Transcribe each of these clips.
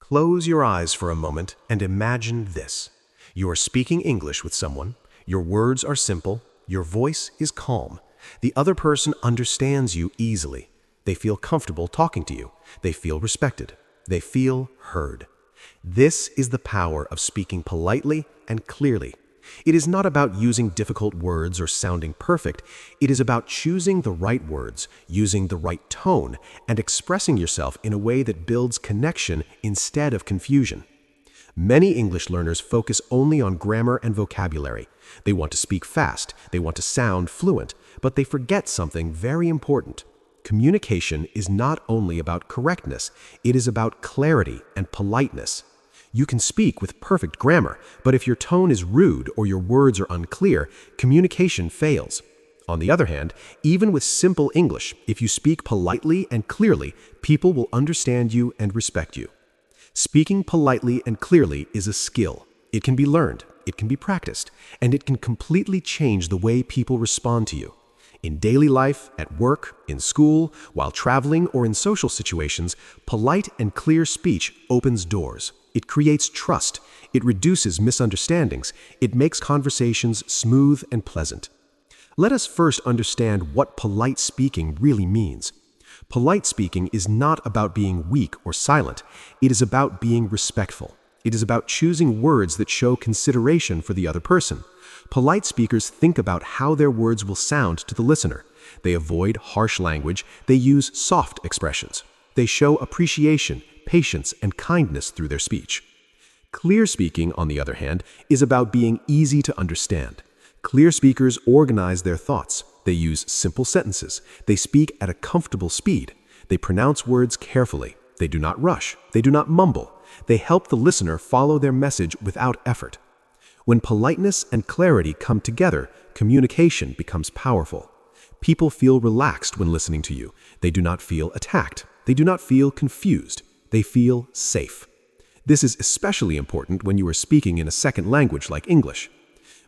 Close your eyes for a moment and imagine this. You are speaking English with someone, your words are simple, your voice is calm. The other person understands you easily. They feel comfortable talking to you. They feel respected. They feel heard. This is the power of speaking politely and clearly. It is not about using difficult words or sounding perfect. It is about choosing the right words, using the right tone, and expressing yourself in a way that builds connection instead of confusion. Many English learners focus only on grammar and vocabulary. They want to speak fast, they want to sound fluent, but they forget something very important. Communication is not only about correctness, it is about clarity and politeness. You can speak with perfect grammar, but if your tone is rude or your words are unclear, communication fails. On the other hand, even with simple English, if you speak politely and clearly, people will understand you and respect you. Speaking politely and clearly is a skill. It can be learned, it can be practiced, and it can completely change the way people respond to you. In daily life, at work, in school, while traveling, or in social situations, polite and clear speech opens doors. It creates trust. It reduces misunderstandings. It makes conversations smooth and pleasant. Let us first understand what polite speaking really means. Polite speaking is not about being weak or silent. It is about being respectful. It is about choosing words that show consideration for the other person. Polite speakers think about how their words will sound to the listener. They avoid harsh language. They use soft expressions. They show appreciation, patience, and kindness through their speech. Clear speaking, on the other hand, is about being easy to understand. Clear speakers organize their thoughts. They use simple sentences. They speak at a comfortable speed. They pronounce words carefully. They do not rush. They do not mumble. They help the listener follow their message without effort. When politeness and clarity come together, communication becomes powerful. People feel relaxed when listening to you. They do not feel attacked. They do not feel confused. They feel safe. This is especially important when you are speaking in a second language like English.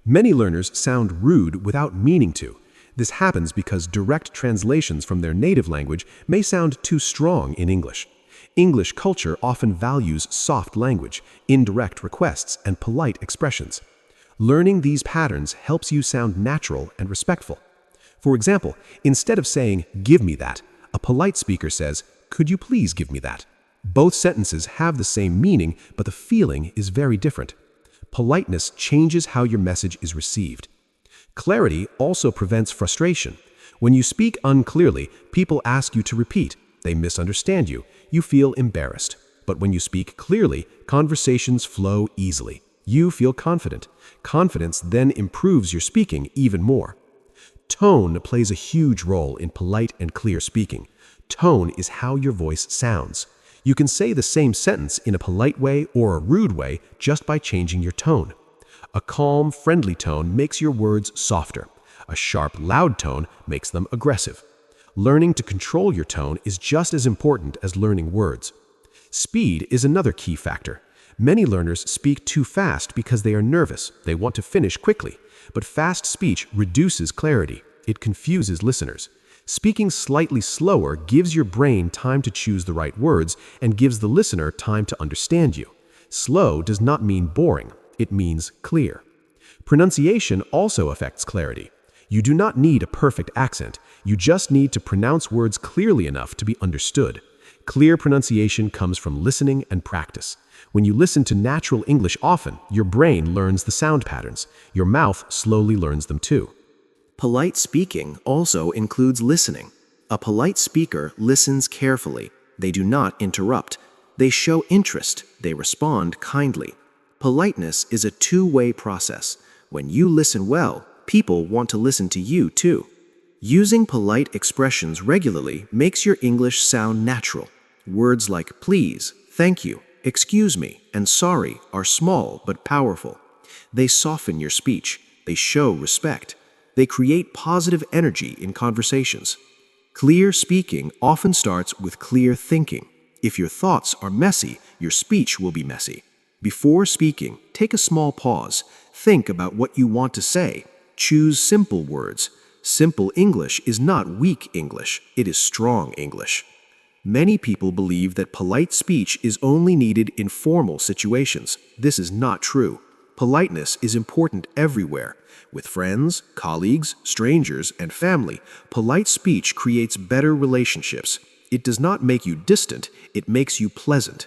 Many learners sound rude without meaning to. This happens because direct translations from their native language may sound too strong in English. English culture often values soft language, indirect requests, and polite expressions. Learning these patterns helps you sound natural and respectful. For example, instead of saying, "Give me that," a polite speaker says, "Could you please give me that?" Both sentences have the same meaning, but the feeling is very different. Politeness changes how your message is received. Clarity also prevents frustration. When you speak unclearly, people ask you to repeat. They misunderstand you. You feel embarrassed. But when you speak clearly, conversations flow easily. You feel confident. Confidence then improves your speaking even more. Tone plays a huge role in polite and clear speaking. Tone is how your voice sounds. You can say the same sentence in a polite way or a rude way just by changing your tone. A calm, friendly tone makes your words softer. A sharp, loud tone makes them aggressive. Learning to control your tone is just as important as learning words. Speed is another key factor. Many learners speak too fast because they are nervous. They want to finish quickly. But fast speech reduces clarity. It confuses listeners. Speaking slightly slower gives your brain time to choose the right words and gives the listener time to understand you. Slow does not mean boring. It means clear. Pronunciation also affects clarity. You do not need a perfect accent. You just need to pronounce words clearly enough to be understood. Clear pronunciation comes from listening and practice. When you listen to natural English often, your brain learns the sound patterns. Your mouth slowly learns them too. Polite speaking also includes listening. A polite speaker listens carefully. They do not interrupt. They show interest. They respond kindly. Politeness is a two-way process. When you listen well, people want to listen to you too. Using polite expressions regularly makes your English sound natural. Words like please, thank you, excuse me, and sorry are small but powerful. They soften your speech. They show respect. They create positive energy in conversations. Clear speaking often starts with clear thinking. If your thoughts are messy, your speech will be messy. Before speaking, take a small pause. Think about what you want to say. Choose simple words. Simple English is not weak English. It is strong English. Many people believe that polite speech is only needed in formal situations. This is not true. Politeness is important everywhere. With friends, colleagues, strangers, and family, polite speech creates better relationships. It does not make you distant, it makes you pleasant.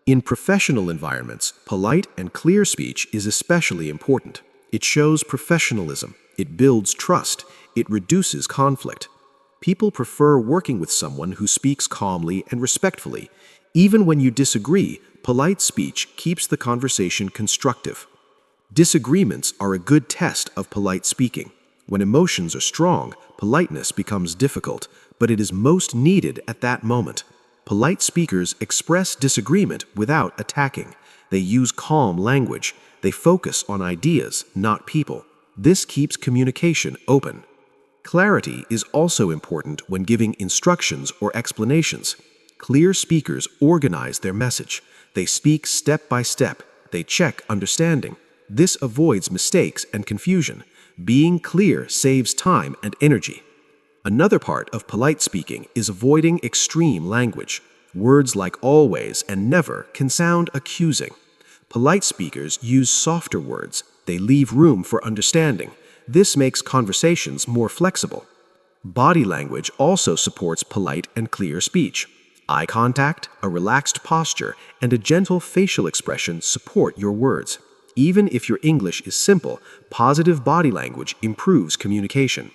In professional environments, polite and clear speech is especially important. It shows professionalism, it builds trust, it reduces conflict. People prefer working with someone who speaks calmly and respectfully. Even when you disagree, polite speech keeps the conversation constructive. Disagreements are a good test of polite speaking. When emotions are strong, politeness becomes difficult, but it is most needed at that moment. Polite speakers express disagreement without attacking. They use calm language. They focus on ideas, not people. This keeps communication open. Clarity is also important when giving instructions or explanations. Clear speakers organize their message. They speak step by step. They check understanding. This avoids mistakes and confusion. Being clear saves time and energy. Another part of polite speaking is avoiding extreme language. Words like always and never can sound accusing. Polite speakers use softer words. They leave room for understanding. This makes conversations more flexible. Body language also supports polite and clear speech. Eye contact, a relaxed posture, and a gentle facial expression support your words. Even if your English is simple, positive body language improves communication.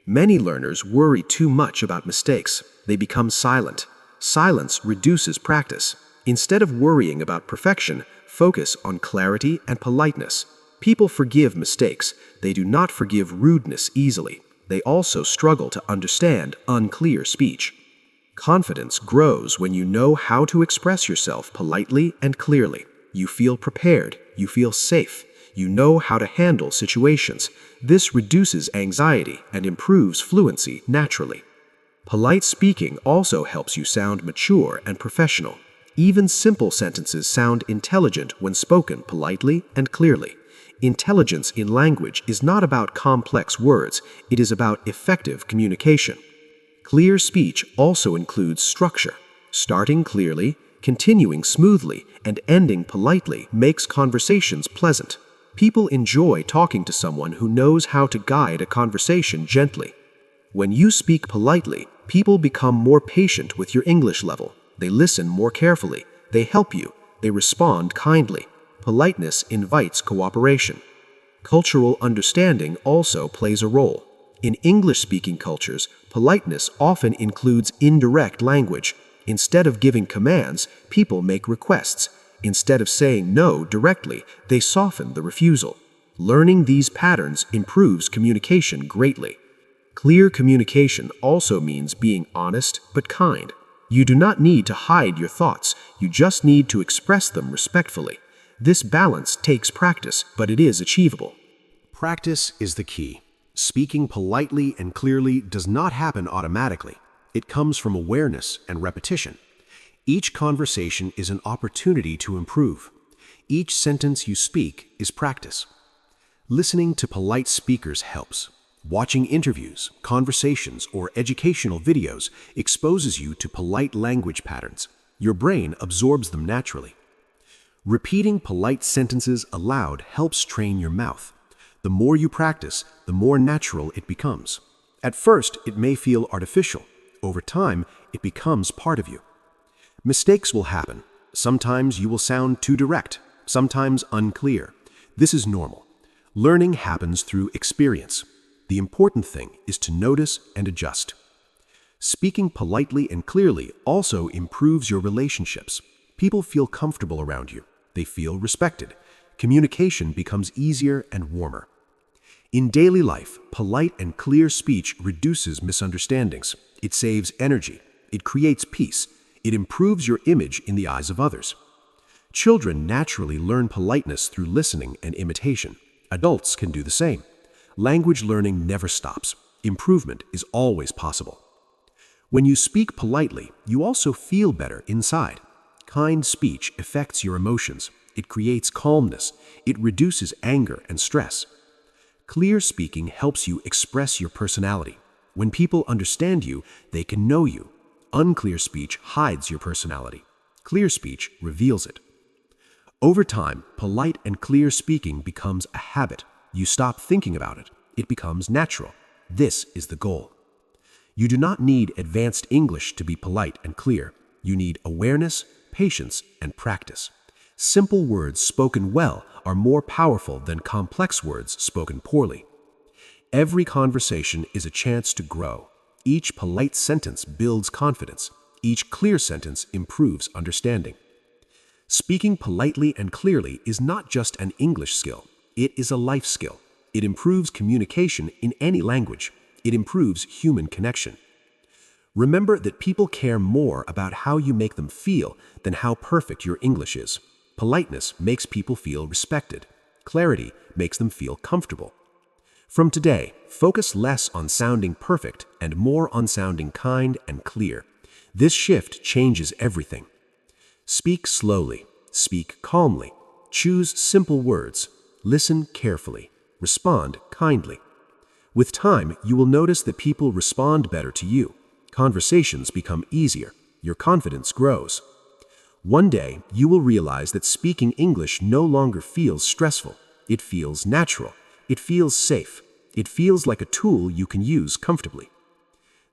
Many learners worry too much about mistakes. They become silent. Silence reduces practice. Instead of worrying about perfection, focus on clarity and politeness. People forgive mistakes. They do not forgive rudeness easily. They also struggle to understand unclear speech. Confidence grows when you know how to express yourself politely and clearly. You feel prepared. You feel safe. You know how to handle situations. This reduces anxiety and improves fluency naturally. Polite speaking also helps you sound mature and professional. Even simple sentences sound intelligent when spoken politely and clearly. Intelligence in language is not about complex words, it is about effective communication. Clear speech also includes structure. Starting clearly, continuing smoothly, and ending politely makes conversations pleasant. People enjoy talking to someone who knows how to guide a conversation gently. When you speak politely, people become more patient with your English level. They listen more carefully. They help you. They respond kindly. Politeness invites cooperation. Cultural understanding also plays a role. In English-speaking cultures, politeness often includes indirect language. Instead of giving commands, people make requests. Instead of saying no directly, they soften the refusal. Learning these patterns improves communication greatly. Clear communication also means being honest but kind. You do not need to hide your thoughts, you just need to express them respectfully. This balance takes practice, but it is achievable. Practice is the key. Speaking politely and clearly does not happen automatically. It comes from awareness and repetition. Each conversation is an opportunity to improve. Each sentence you speak is practice. Listening to polite speakers helps. Watching interviews, conversations, or educational videos exposes you to polite language patterns. Your brain absorbs them naturally. Repeating polite sentences aloud helps train your mouth. The more you practice, the more natural it becomes. At first, it may feel artificial. Over time, it becomes part of you. Mistakes will happen. Sometimes you will sound too direct, sometimes unclear. This is normal. Learning happens through experience. The important thing is to notice and adjust. Speaking politely and clearly also improves your relationships. People feel comfortable around you. They feel respected. Communication becomes easier and warmer. In daily life, polite and clear speech reduces misunderstandings. It saves energy. It creates peace. It improves your image in the eyes of others. Children naturally learn politeness through listening and imitation. Adults can do the same. Language learning never stops. Improvement is always possible. When you speak politely, you also feel better inside. Kind speech affects your emotions. It creates calmness. It reduces anger and stress. Clear speaking helps you express your personality. When people understand you, they can know you. Unclear speech hides your personality. Clear speech reveals it. Over time, polite and clear speaking becomes a habit. You stop thinking about it. It becomes natural. This is the goal. You do not need advanced English to be polite and clear. You need awareness, patience, and practice. Simple words spoken well are more powerful than complex words spoken poorly. Every conversation is a chance to grow. Each polite sentence builds confidence. Each clear sentence improves understanding. Speaking politely and clearly is not just an English skill. It is a life skill. It improves communication in any language. It improves human connection. Remember that people care more about how you make them feel than how perfect your English is. Politeness makes people feel respected. Clarity makes them feel comfortable. From today, focus less on sounding perfect and more on sounding kind and clear. This shift changes everything. Speak slowly. Speak calmly. Choose simple words. Listen carefully. Respond kindly. With time, you will notice that people respond better to you. Conversations become easier. Your confidence grows. One day, you will realize that speaking English no longer feels stressful. It feels natural. It feels safe. It feels like a tool you can use comfortably.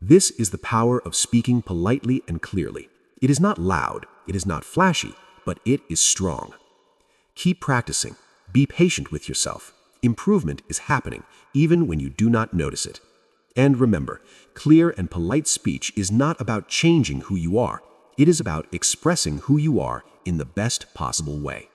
This is the power of speaking politely and clearly. It is not loud, it is not flashy, but it is strong. Keep practicing. Be patient with yourself. Improvement is happening, even when you do not notice it. And remember, clear and polite speech is not about changing who you are. It is about expressing who you are in the best possible way.